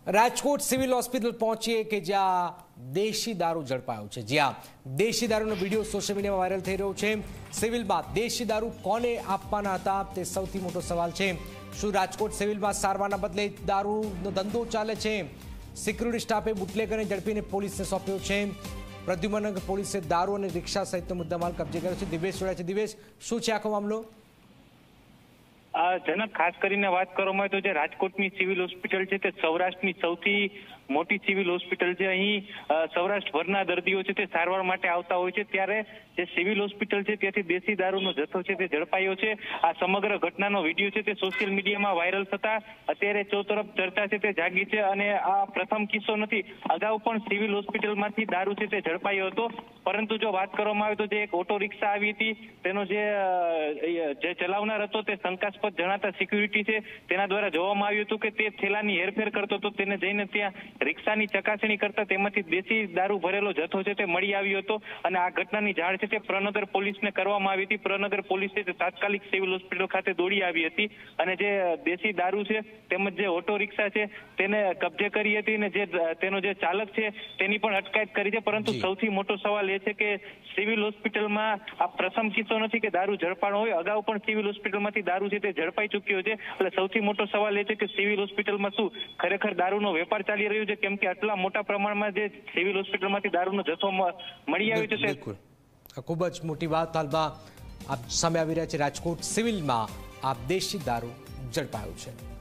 Rajkot civil hospital પહોંચીએ કે જ્યાં દેશી દારૂ ઝડપાયો છે। જ્યાં દેશી દારૂનો વિડીયો સોશિયલ મીડિયામાં વાયરલ થઈ રહ્યો છે। સિવિલમાં દેશી દારૂ કોને આપવાના હતા તે સૌથી મોટો સવાલ છે। શું રાજકોટ સિવિલમાં સારવારના બદલે દારૂનો ધંધો ચાલે છે? સિક્યુરિટી સ્ટાફે બુટલેગરને ઝડપીને પોલીસને સોંપ્યો છે। પ્રદ્યુમનનગર પોલીસે દારૂ અને રિક્ષા સહિતનો મુદ્દામાલ કબજે કર્યો છે। દિવેશ જોડાયા છે। દિવેશ, શું છે આખો મામલો? જનક, ખાસ કરીને વાત કરવામાં આવે તો જે રાજકોટની સિવિલ હોસ્પિટલ છે તે સૌરાષ્ટ્રની સૌથી મોટી સિવિલ હોસ્પિટલ છે। અહીં સૌરાષ્ટ્રભરના દર્દીઓ છે તે સારવાર માટે આવતા હોય છે, ત્યારે જે સિવિલ હોસ્પિટલ છે ત્યાંથી દેશી દારૂનો જથ્થો છે તે ઝડપાયો છે। આ સમગ્ર ઘટનાનો વિડીયો છે તે સોશિયલ મીડિયામાં વાયરલ થતા અત્યારે ચોતરફ ચર્ચા છે તે જાગી છે। અને આ પ્રથમ કિસ્સો નથી, અગાઉ પણ સિવિલ હોસ્પિટલમાંથી દારૂ છે તે ઝડપાયો હતો। પરંતુ જો વાત કરવામાં આવે તો જે એક ઓટો રિક્ષા આવી હતી, તેનો જે ચલાવનાર હતો તે શંકાસ્પદ જણાતા સિક્યુરિટી છે તેના દ્વારા જોવામાં આવ્યું હતું કે તે થેલાની હેરફેર કરતો હતો। તેને જઈને ત્યાં રિક્ષાની ચકાસણી કરતા તેમાંથી દેશી દારૂ ભરેલો જથ્થો છે તે મળી આવ્યો હતો। અને આ ઘટનાની જાણ છે તે પ્રનગર પોલીસને કરવામાં આવી હતી। પ્રનગર પોલીસ છે તે તાત્કાલિક સિવિલ હોસ્પિટલ ખાતે દોડી આવી હતી અને જે દેશી દારૂ છે તેમજ જે ઓટો રિક્ષા છે તેને કબજે કરી હતી અને તેનો જે ચાલક છે તેની પણ અટકાયત કરી છે। પરંતુ સૌથી મોટો સવાલ એ છે કે સિવિલ હોસ્પિટલમાં આ પ્રથમ કિસ્સો નથી કે દારૂ ઝડપાણો હોય, અગાઉ પણ સિવિલ હોસ્પિટલમાંથી દારૂ છે તે ઝડપાઈ ચૂક્યો છે। એટલે સૌથી મોટો સવાલ એ છે કે સિવિલ હોસ્પિટલમાં શું ખરેખર દારૂનો વેપાર ચાલી રહ્યો છે? કેમ કે આટલા મોટા પ્રમાણમાં જે સિવિલ હોસ્પિટલમાંથી દારૂનો જથ્થો મળી આવ્યો છે તે ખૂબ જ મોટી વાત હાલમાં આપ સામે આવી રહ્યા છે। રાજકોટ સિવિલમાં આ દેશી દારૂ ઝડપાયો છે।